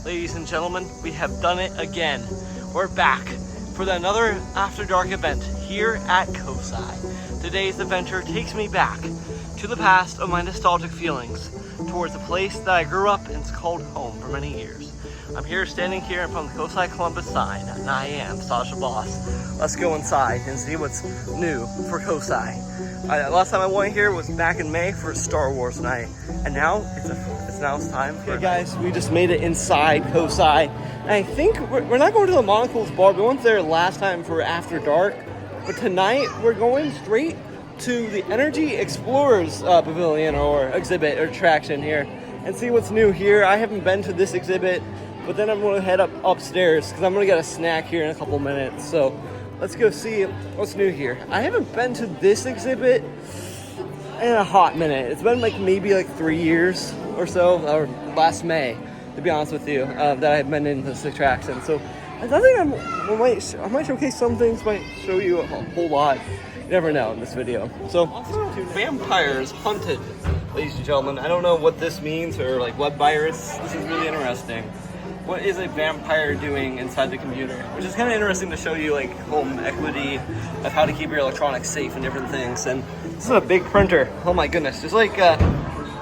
Ladies and gentlemen, we have done it again. We're back for another After Dark event here at Cosi. Today's adventure takes me back to the past of my nostalgic feelings towards a place that I grew up and called home for many years. I'm here standing here in front of the Cosi Columbus sign, and I am Sasha Boss. Let's go inside and see what's new for Cosi. Last time I went here was back in May for Star Wars night, and now it's time for okay guys, we just made it inside Cosi. And I think we're not going to the Monocle's bar. We went there last time for After Dark, but tonight we're going straight to the Energy Explorers Pavilion or exhibit or attraction here and see what's new here. I haven't been to this exhibit, but then I'm going to head upstairs because I'm going to get a snack here in a couple minutes. So let's go see what's new here. I haven't been to this exhibit in a hot minute. It's been maybe 3 years or so, or last May, to be honest with you, that I've been in this attraction. So I think I might showcase some things, might show you a whole lot. You never know in this video. So also, vampires hunted, ladies and gentlemen. I don't know what this means or what virus. This is really interesting. What is a vampire doing inside the computer? Which is kind of interesting to show you home equity of how to keep your electronics safe and different things. And this is a big printer. Oh my goodness, just like a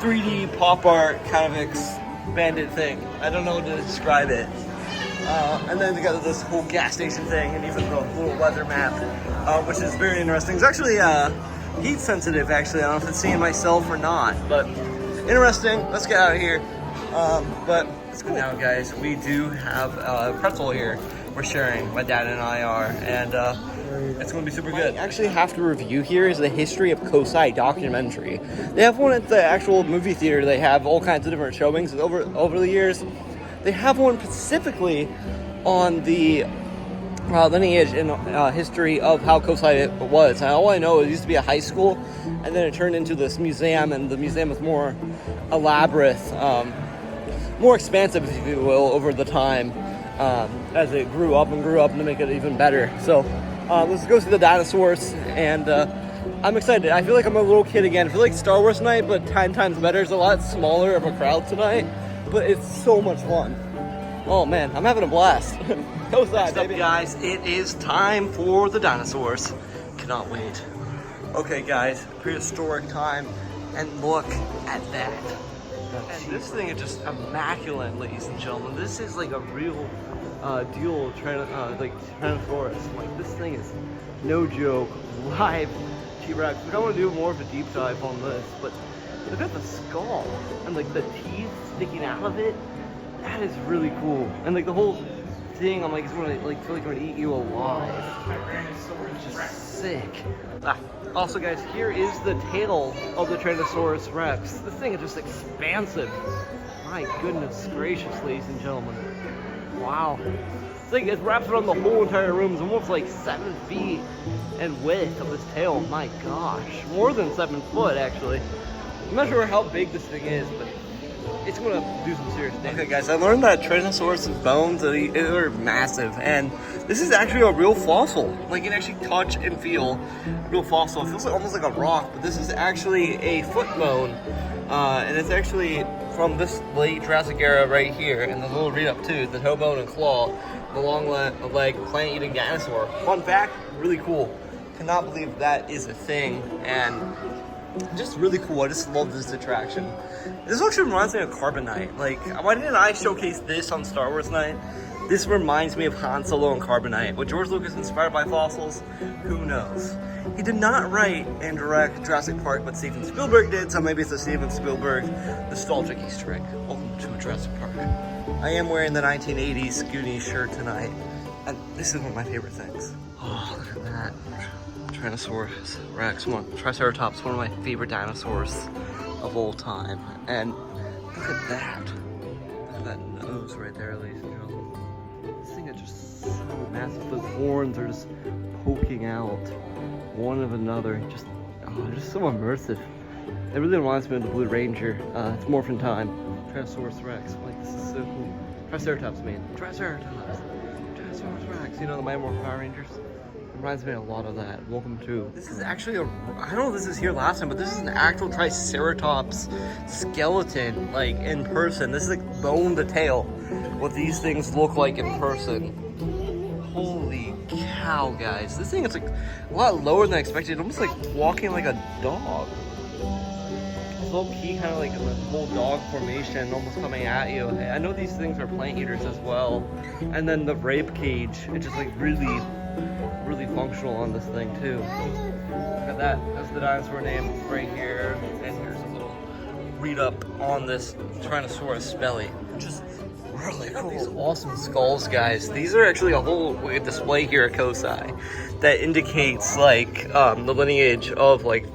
3D pop art kind of expanded thing. I don't know how to describe it. And then they got this whole gas station thing and even the little weather map, which is very interesting. It's actually heat sensitive, actually. I don't know if it's seeing myself or not, but interesting. Let's get out of here. But it's cool. Now, guys, we do have a pretzel here we're sharing. My dad and I are, and it's going to be super good. What I actually have to review here is the History of Cosi documentary. They have one at the actual movie theater. They have all kinds of different showings over the years. They have one specifically on the lineage and history of how Cosi was. And all I know is it used to be a high school, and then it turned into this museum, and the museum was more elaborate, more expansive, if you will, over the time as it grew up to make it even better. So let's go see the dinosaurs, and I'm excited. I feel like I'm a little kid again. I feel like Star Wars night, but 10 times better. It's a lot smaller of a crowd tonight, but it's so much fun. Oh man, I'm having a blast. Cosi, baby. What's up, guys? It is time for the dinosaurs. Cannot wait. Okay, guys, prehistoric time, and look at that. And this thing is just immaculate, ladies and gentlemen. This is a real deal Tyrannosaurus. This thing is no joke. Live T-Rex. We don't want to do more of a deep dive on this, but look at the skull and the teeth sticking out of it. That is really cool. And the whole thing, I'm it's gonna feel like it's gonna eat you alive. Which is sick. Also, guys, here is the tail of the Tyrannosaurus Rex. This thing is just expansive. My goodness gracious, ladies and gentlemen. Wow. This thing, it wraps around the whole entire room. It's almost 7 feet in width of this tail. My gosh. More than 7 foot, actually. I'm not sure how big this thing is, but it's going to do some serious damage. Okay, guys, I learned that Tyrannosaurus' bones are massive, and this is actually a real fossil. You can actually touch and feel a real fossil. It feels almost like a rock, but this is actually a foot bone, and it's actually from this late Jurassic era right here, and the little read-up tooth, the toe bone and claw, the long leg plant-eating dinosaur. Fun fact, really cool. Cannot believe that is a thing, and just really cool. I just love this attraction. This actually reminds me of Carbonite. Why didn't I showcase this on Star Wars night? This reminds me of Han Solo and Carbonite. Was George Lucas inspired by fossils? Who knows? He did not write and direct Jurassic Park, but Steven Spielberg did, so maybe it's a Steven Spielberg nostalgic Easter egg. Welcome to Jurassic Park. I am wearing the 1980s Goonies shirt tonight, and this is one of my favorite things. Oh, look at that. Tyrannosaurus Rex, Triceratops, one of my favorite dinosaurs of all time. And look at that. Look at that nose right there, ladies and gentlemen. This thing is just so massive. Those horns are just poking out one of another. Just so immersive. It really reminds me of the Blue Ranger. It's Morphin Time. Tyrannosaurus Rex. This is so cool. Triceratops, man. Triceratops. Tyrannosaurus Rex. You know the Mighty Morphin Power Rangers? Reminds me a lot of that. Welcome to. This is actually I don't know if this is here last time, but this is an actual Triceratops skeleton, like in person. This is like bone to tail. What these things look like in person. Holy cow, guys. This thing is like a lot lower than I expected. Almost like walking like a dog. It's low key, kind of like a little dog formation almost coming at you. I know these things are plant eaters as well. And then the rape cage, it's just like really functional on this thing too. Look at that. That's the dinosaur name right here. And here's a little read up on this Tyrannosaurus belly, which is really cool. These awesome skulls, guys. These are actually a whole display here at Cosi that indicates like the lineage of like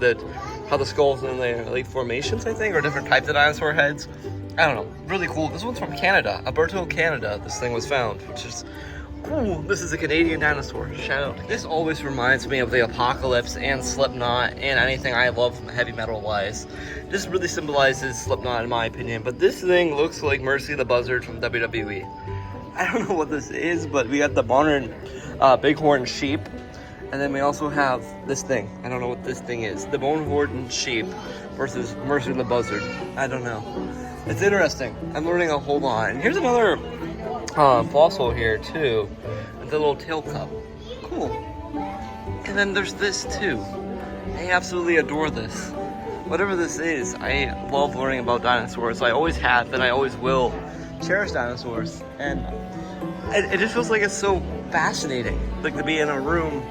how the skulls and the like formations, I think, or different types of dinosaur heads. I don't know. Really cool. This one's from Canada, Alberta, Canada. This thing was found, which is cool. This is a Canadian dinosaur. Shout out. This always reminds me of the Apocalypse and Slipknot and anything I love heavy metal wise. This really symbolizes Slipknot in my opinion, but this thing looks like Mercy the Buzzard from WWE. I don't know what this is, but we got the modern bighorn sheep, and then we also have this thing. I don't know what this thing is. The bonehorn sheep versus Mercy the Buzzard. I don't know. It's interesting. I'm learning a whole lot. And here's another fossil here too, the little tail cup. Cool. And then there's this too. I absolutely adore this. Whatever this is, I love learning about dinosaurs. I always have, and I always will cherish dinosaurs. And it just feels like it's so fascinating, like to be in a room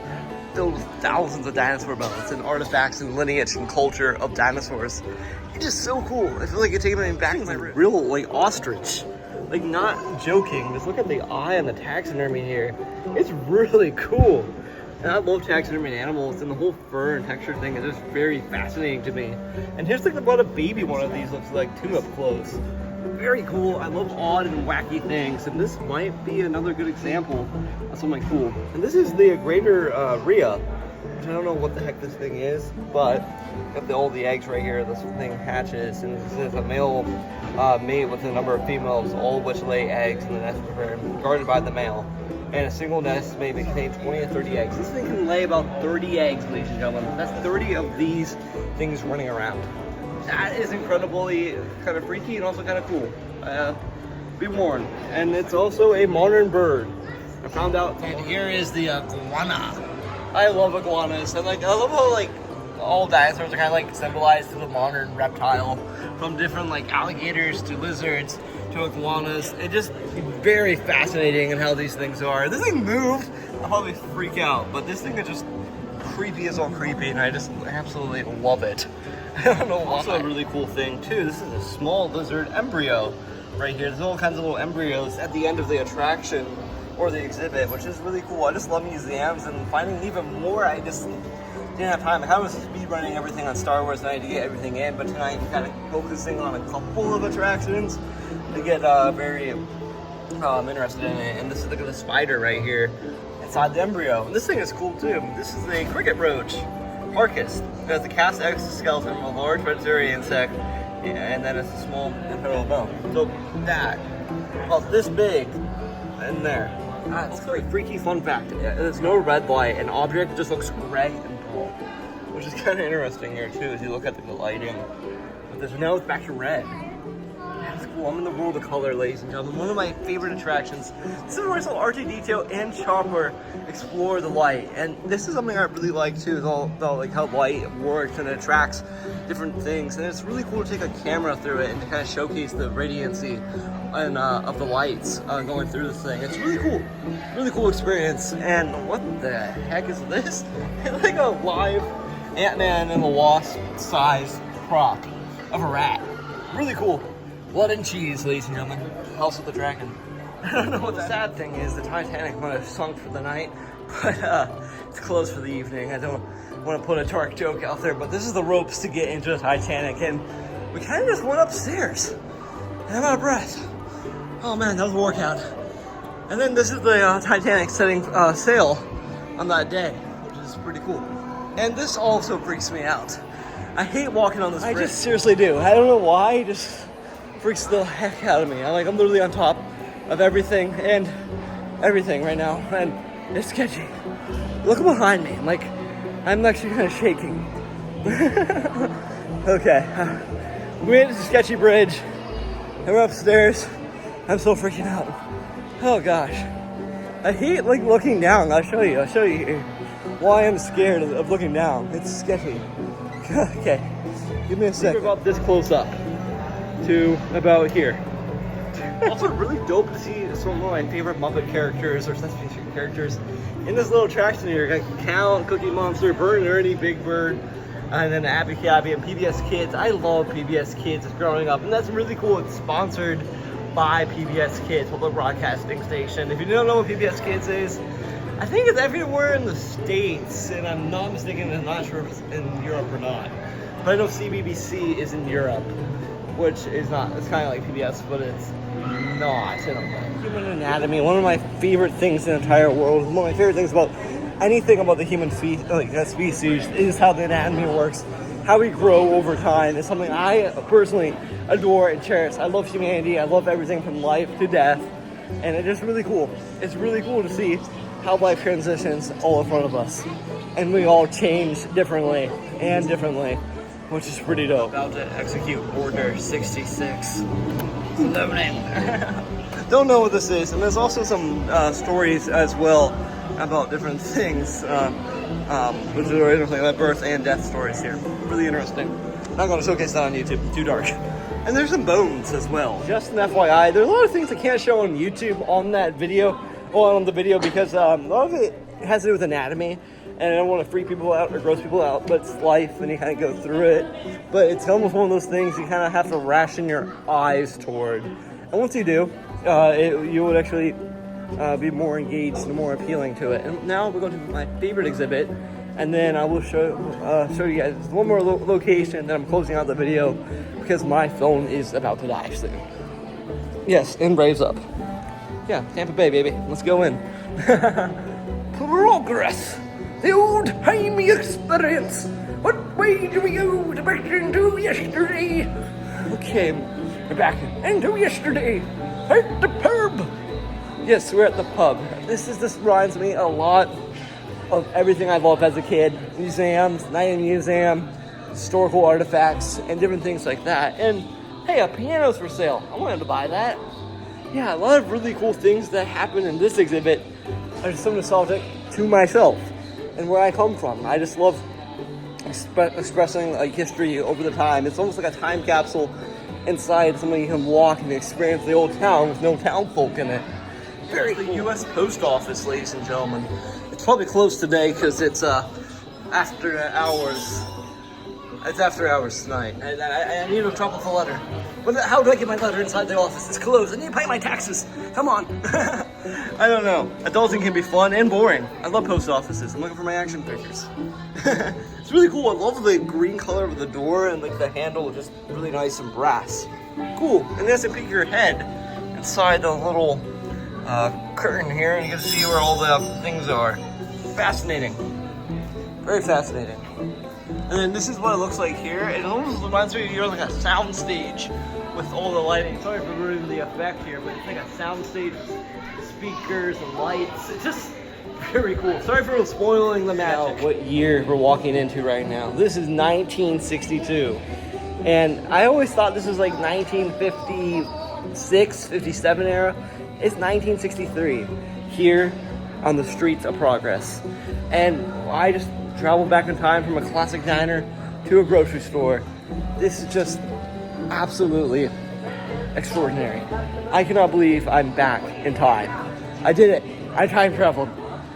filled with thousands of dinosaur bones and artifacts and lineage and culture of dinosaurs. It's just so cool. I feel like it's taking me back to my real like ostrich. Like, not joking, just look at the eye and the taxidermy here. It's really cool. And I love taxidermy animals, and the whole fur and texture thing is just very fascinating to me. And here's like what a baby one of these looks like too up close. Very cool. I love odd and wacky things, and this might be another good example of something cool. And this is the greater Rhea, which I don't know what the heck this thing is, but got all the eggs right here. This thing hatches, and this is a male mate with a number of females, all of which lay eggs in the nest prepared, guarded by the male. And a single nest may contain 20 to 30 eggs. This thing can lay about 30 eggs, ladies and gentlemen. That's 30 of these things running around. That is incredibly kind of freaky and also kind of cool. Be warned. And it's also a modern bird. I found out. And here is the iguana. I love iguanas. And like, I love how like all dinosaurs are kind of like symbolized as a modern reptile, from different like alligators to lizards to iguanas. It's just very fascinating in how these things are. If this thing moved, I'll probably freak out, but this thing is just creepy as all creepy, and I just absolutely love it. I don't know why. Also a really cool thing too, this is a small lizard embryo right here. There's all kinds of little embryos at the end of the attraction or the exhibit, which is really cool. I just love museums, and finding even more, I just didn't have time. I was speed running everything on Star Wars tonight to get everything in, but tonight I'm kind of focusing on a couple of attractions to get very interested in it. And this is look at the spider right here inside the embryo. And this thing is cool too. This is a cricket roach, Marcus. It has a cast exoskeleton from a large predatory insect, and then it's a small internal bone. So that, about this big in there. That's a very freaky fun fact. There's no red light. An object just looks gray and dull, which is kind of interesting here too, as you look at the lighting. But now it's back to red. That's cool. I'm in the world of color, ladies and gentlemen. One of my favorite attractions. This is where so RT-D2 and Chopper explore the light, and this is something I really like too. Is all like how light works and it attracts different things, and it's really cool to take a camera through it and to kind of showcase the radiancy and of the lights going through this thing. It's really cool experience. And what the heck is this? It's like a live Ant-Man and the Wasp size prop of a rat. Really cool. Blood and cheese, ladies and gentlemen. House of the Dragon. I don't know what the sad thing is. The Titanic might have sunk for the night, but it's closed for the evening. I don't want to put a dark joke out there, but this is the ropes to get into the Titanic, and we kind of just went upstairs, and I'm out of breath. Oh man, that was a workout. And then this is the Titanic setting sail on that day, which is pretty cool. And this also freaks me out. I hate walking on this bridge. I just seriously do. I don't know why, it just freaks the heck out of me. I'm literally on top of everything right now. And It's sketchy. Look behind me. I'm actually kind of shaking. Okay. We made it to Sketchy Bridge. And we're upstairs. I'm so freaking out. Oh gosh. I hate looking down. I'll show you here why I'm scared of looking down. It's sketchy. Okay. Give me a second. We're about this close up to about here. Also really dope to see some of my favorite Muppet characters or Sesame Street characters in this little attraction here. Got Count, Cookie Monster, Bert and Ernie, Big Bird, and then Abby Cabby and PBS Kids. I love PBS Kids growing up, and that's really cool. It's sponsored by PBS Kids, public broadcasting station. If you don't know what PBS Kids is, I think it's everywhere in the States, and I'm not mistaken, I'm not sure if it's in Europe or not. But I know CBBC is in Europe, which is not, it's kind of like PBS, but it's not in a way. Human anatomy, one of my favorite things in the entire world, one of my favorite things about anything about the human species is how the anatomy works, how we grow over time. It's something I personally adore and cherish. I love humanity, I love everything from life to death, and it's just really cool. It's really cool to see how life transitions all in front of us, and we all change differently, which is pretty dope. About to execute Order 66. Loading. Don't know what this is, and there's also some stories as well about different things, which are interesting, like birth and death stories here. Really interesting. Not going to showcase that on YouTube, too dark. And there's some bones as well. Just an FYI, there's a lot of things I can't show on YouTube on that video, on the video, because a lot of it has to do with anatomy, and I don't want to freak people out or gross people out, but it's life and you kind of go through it. But it's almost one of those things you kind of have to ration your eyes toward. And once you do, you would actually be more engaged and more appealing to it. And now we're going to my favorite exhibit, and then I will show you guys one more location, then I'm closing out the video because my phone is about to die soon. Yes, and Braves up. Yeah, Tampa Bay, baby. Let's go in. Progress. The old-timey experience. What way do we go to back into yesterday? Okay, we're back into yesterday. At the pub. Yes, we're at the pub. This reminds me a lot of everything I loved as a kid. Museums, night in museum, historical artifacts, and different things like that. And hey, a piano's for sale. I wanted to buy that. Yeah, a lot of really cool things that happen in this exhibit are so nostalgic to myself and where I come from. I just love expressing history over the time. It's almost like a time capsule inside something you can walk and experience the old town with no town folk in it. Very cool. The U.S. Post Office, ladies and gentlemen. It's probably closed today because it's after hours. It's after hours tonight. I need to drop off a letter. How do I get my letter inside the office? It's closed. I need to pay my taxes. Come on. I don't know. Adulting can be fun and boring. I love post offices. I'm looking for my action figures. It's really cool. I love the green color of the door, and the handle is just really nice and brass. Cool. And as you peek your head inside the little curtain here, and you can see where all the things are. Fascinating. Very fascinating. And then this is what it looks like here. It almost reminds me of you're like a sound stage with all the lighting. Sorry for ruining the effect here, but it's like a sound stage with speakers and lights. It's just very cool. Sorry for spoiling the magic. Now, what year we're walking into right now. This is 1962. And I always thought this was like 1956, 57 era. It's 1963 here on the streets of Progress. And I just travel back in time from a classic diner to a grocery store. This is just absolutely extraordinary. I cannot believe I'm back in time. I did it. I time traveled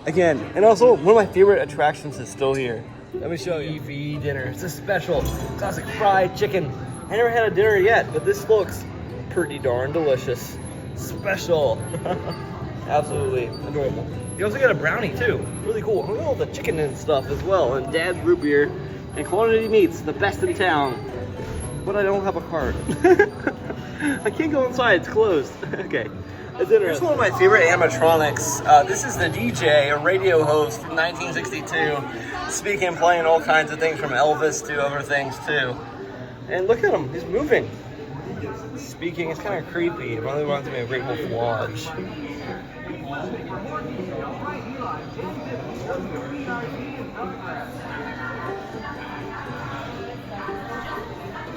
again. And also, one of my favorite attractions is still here. Let me show you. TV dinner. It's a special classic fried chicken. I never had a dinner yet, but this looks pretty darn delicious. Special. Absolutely adorable. You also got a brownie too. Really cool. Look at all the chicken and stuff as well. And Dad's root beer and Quantity Meats, the best in town. But I don't have a card. I can't go inside. It's closed. Okay. Here's one of my favorite animatronics. This is the DJ, a radio host from 1962, speaking and playing all kinds of things from Elvis to other things too. And look at him. He's moving. speaking, it's kind of creepy. It really reminds me of Great Wolf Lodge.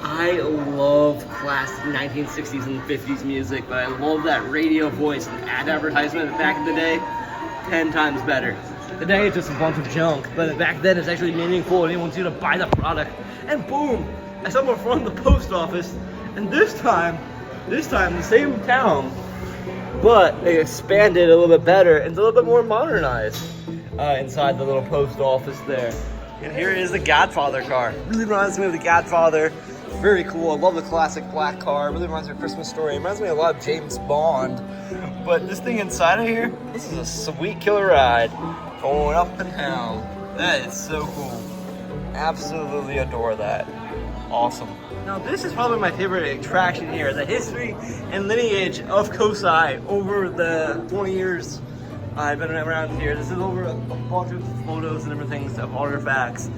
I love classic 1960s and 50s music, but I love that radio voice and ad advertisement back in the day 10 times better. Today it's just a bunch of junk, but back then it's actually meaningful and anyone wants you to buy the product. And boom, I stumbled in front of the post office, and this time the same town, but they expanded a little bit better and it's a little bit more modernized inside the little post office there. And here is the Godfather car. Really reminds me of the Godfather. Very cool. I love the classic black car. It really reminds me of Christmas Story. It reminds me a lot of James Bond. But this thing inside of here, this is a sweet killer ride. Going up and down. That is so cool. Absolutely adore that. Awesome. Now this is probably my favorite attraction here. The history and lineage of Cosi over the 20 years I've been around here. This is over a bunch of photos and everything, of artifacts.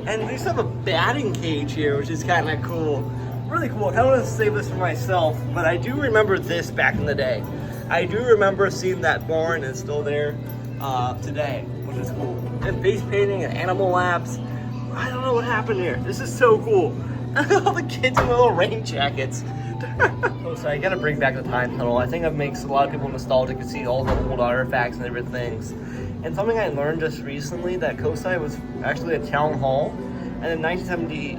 And they just have a batting cage here, which is kind of cool. Really cool. I kind of want to save this for myself, but I do remember this back in the day. I do remember seeing that barn is still there today, which is cool. And face painting and animal labs. I don't know what happened here. This is so cool. All the kids in little rain jackets. Oh, so I gotta bring back the time tunnel. I think it makes a lot of people nostalgic to see all the old artifacts and different things. And something I learned just recently, that Cosi was actually a town hall. And in 1970,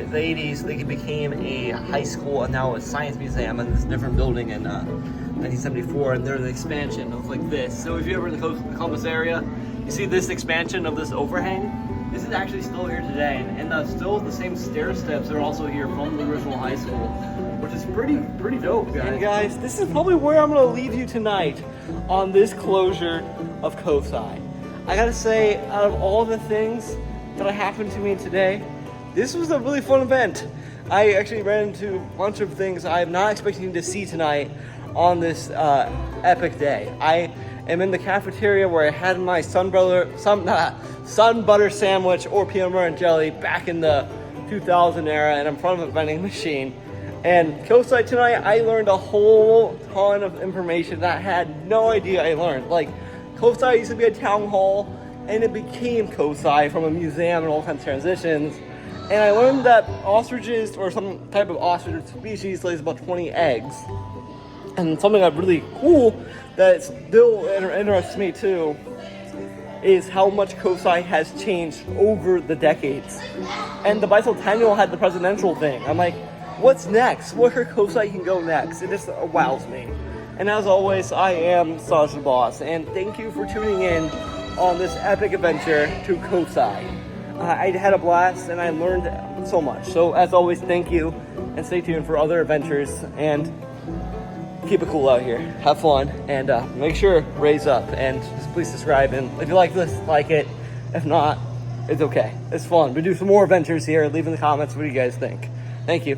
the 80s, they became a high school and now a science museum in this different building in 1974. And there's an expansion of like this. So if you're ever in the Columbus area, you see this expansion of this overhang. This is actually still here today, and still the same stair steps are also here from the original high school, which is pretty dope, guys. And guys, this is probably where I'm gonna leave you tonight on this closure of Cosi. I gotta say, out of all the things that happened to me today, this was a really fun event. I actually ran into a bunch of things I'm not expecting to see tonight on this epic day. I am in the cafeteria where I had my sun butter sandwich or peanut butter and jelly back in the 2000 era, and I'm in front of a vending machine. And Cosi tonight, I learned a whole ton of information that I had no idea I learned. Like, Cosi used to be a town hall, and it became Cosi from a museum and all kinds of transitions. And I learned that ostriches, or some type of ostrich species, lays about 20 eggs. And something that's really cool that still interests me too is how much Cosi has changed over the decades. And the bicentennial had the presidential thing. I'm like, what's next? Where Cosi can go next? It just wows me. And as always, I am Sasha Boss, and thank you for tuning in on this epic adventure to Cosi. I had a blast and I learned so much. So as always, thank you, and stay tuned for other adventures, and keep it cool out here. Have fun, and make sure raise up, and please subscribe. And if you like this, like it. If not, it's okay. It's fun. We do some more adventures here. Leave in the comments what do you guys think. Thank you.